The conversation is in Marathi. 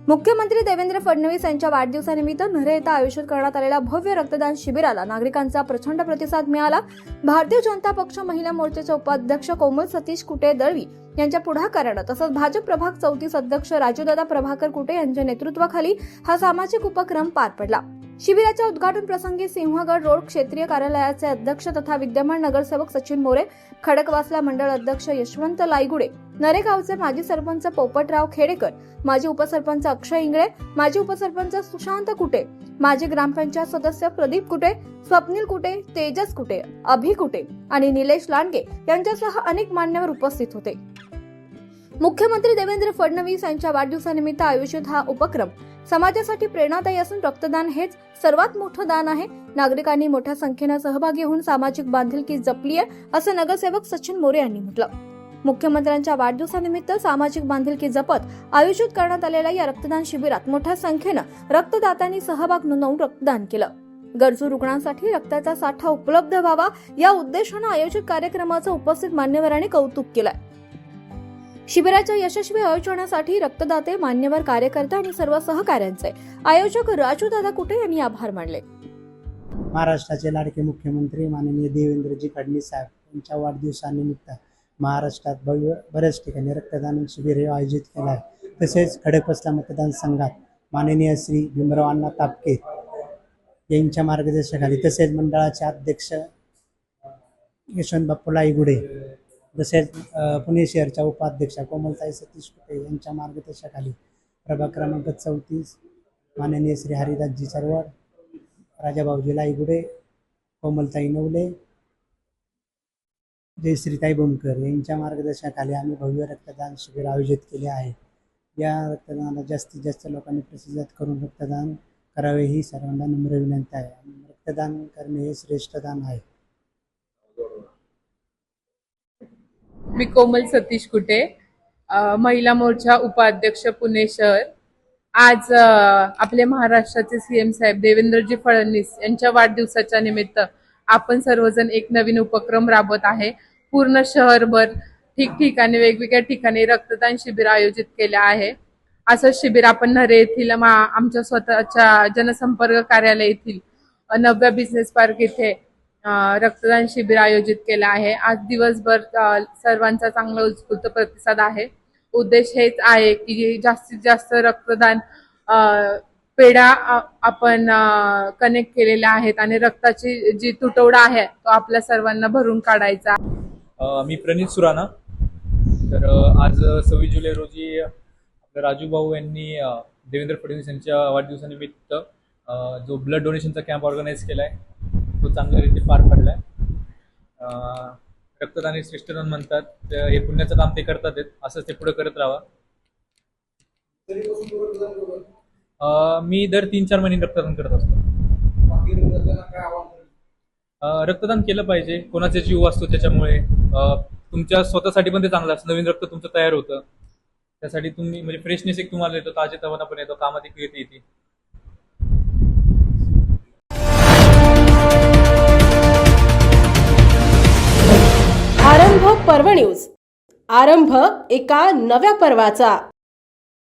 मुख्यमंत्री देवेंद्र फडणवीस यांच्या वाढदिवसानिमित्त नरे येथे आयोजित करण्यात आलेल्या भव्य रक्तदान शिबिराला नागरिकांचा प्रचंड प्रतिसाद मिळाला। भारतीय जनता पक्ष महिला मोर्चाचे उपाध्यक्ष कोमल सतीश कुटे दळवी यांच्या पुढाकाराने तसंच भाजप प्रभाग 34 अध्यक्ष राजूदादा प्रभाकर कुटे यांच्या नेतृत्वाखाली हा सामाजिक उपक्रम पार पडला। शिबिराच्या उद्घाटन प्रसंगी सिंहगड रोड क्षेत्रीय कार्यालयाचे अध्यक्ष तथा विद्यमान नगरसेवक सचिन मोरे, खडकवासला मंडळ अध्यक्ष यशवंत लायगुडे, नरेगावचे माजी सरपंच पोपटराव खेडेकर, माजी उपसरपंच अक्षय इंगळे, माजी उपसरपंच सुशांत कुटे, माजी ग्रामपंचायत सदस्य प्रदीप कुटे, स्वप्नील कुटे, तेजस कुटे, अभि कुटे आणि निलेश लांडगे यांच्यासह अनेक मान्यवर उपस्थित होते। मुख्यमंत्री देवेंद्र फडणवीस यांच्या वाढदिवसानिमित्त आयोजित हा उपक्रम समाजासाठी प्रेरणादायी असून रक्तदान हेच सर्वात मोठं दान आहे। नागरिकांनी मोठ्या संख्येने सहभागी होऊन सामाजिक बांधिलकी जपली आहे, असं नगरसेवक सचिन मोरे यांनी म्हटलं। मुख्यमंत्र्यांच्या वाढदिवसानिमित्त सामाजिक बांधिलकी जपत आयोजित करण्यात आलेल्या या रक्तदान शिबिरात मोठ्या संख्येनं रक्तदात्यांनी सहभाग नोंदवून रक्तदान केलं। गरजू रुग्णांसाठी रक्ताचा साठा उपलब्ध व्हावा या उद्देशाने आयोजित कार्यक्रमाचं उपस्थित मान्यवरांनी कौतुक केलंय। शिबिराच्या यशस्वी आयोजनासाठी रक्तदाते, मान्यवर, कार्यकर्ते आणि सर्व सहकाऱ्यांचे आयोजक राजूदादा कुटे यांनी आभार मानले। महाराष्ट्राचे लाडके मुख्यमंत्री माननीय देवेंद्रजी फडणवीस साहेब यांच्या वाढदिवसानिमित्त महाराष्ट्रात बऱ्याच ठिकाणी रक्तदान शिबिर हे आयोजित केलं आहे। तसेच खडकवासला मतदारसंघात माननीय श्री भीमराव अण्णा तापके यांच्या मार्गदर्शनाखाली तसेच मंडळाचे अध्यक्ष यशवंत बाप्पू लायगुडे, तसेच पुणे शहरच्या उपाध्यक्षा कोमलताई सतीश कुटे यांच्या मार्गदर्शनाखाली प्रभाग क्रमांक 34 माननीय श्री हरिदासजी चरवड, राजाभाऊजी लायगुडे, कोमलताई नवले, जयश्रीताई बोमकर यांच्या मार्गदर्शनाखाली आम्ही भव्य रक्तदान शिबिर आयोजित केले आहे। या रक्तदानाला जास्तीत जास्त लोकांनी प्रतिसाद करून रक्तदान करावे ही सर्वांना नम्र विनंती आहे। रक्तदान करणे हे श्रेष्ठ दान आहे। मी कोमल सतीश कुटे, महिला मोर्चा उपाध्यक्ष पुणे शहर। आज आपले महाराष्ट्राचे सीएम साहेब देवेंद्रजी फडणवीस यांच्या वाढदिवसाच्या निमित्त आपण सर्वजण एक नवीन उपक्रम राबवत आहे। पूर्ण शहरभर ठिकठिकाणी वेगवेगळ्या ठिकाणी रक्तदान शिबिर आयोजित केले आहे। असं शिबिर आपण नरे येथील आमच्या स्वतःच्या जनसंपर्क कार्यालय येथील नव्या बिझनेस पार्क येथे रक्तदान शिबिर आयोजित केलं आहे। आज दिवसभर सर्वांचा चांगला उत्स्फूर्त प्रतिसाद आहे। उद्देश हेच आहे की जास्तीत जास्त रक्तदान पेढ्या आपण कनेक्ट केलेल्या आहेत आणि रक्ताची जी तुटवडा आहे तो आपल्या सर्वांना भरून काढायचा। मी प्रणित सुराणा। तर आज 26 जुलै रोजी आपले राजू भाऊ यांनी देवेंद्र फडणवीस यांच्या वाढदिवसानिमित्त जो ब्लड डोनेशनचा कॅम्प ऑर्गनाईज केला आहे तो चांगल्या रीती पार पडलाय। रक्तदान हे श्रेष्ठदान म्हणतात, हे पुण्याचं काम ते करतात, असंच ते पुढे करत राहा। मी दर 3-4 महिने रक्तदान करत असतो। रक्तदान केलं पाहिजे, कोणाचा जीव असतो त्याच्यामुळे तुमच्या स्वतःसाठी पण ते चांगलं असतं। नवीन रक्त तुमचं तयार होतं, त्यासाठी तुम्ही म्हणजे फ्रेशनेस एक तुम्हाला येतो, ताजेतवाना पण येतो, कामात एक येते। आरंभ पर्व न्यूज, आरंभ एका नव्या पर्वाचा।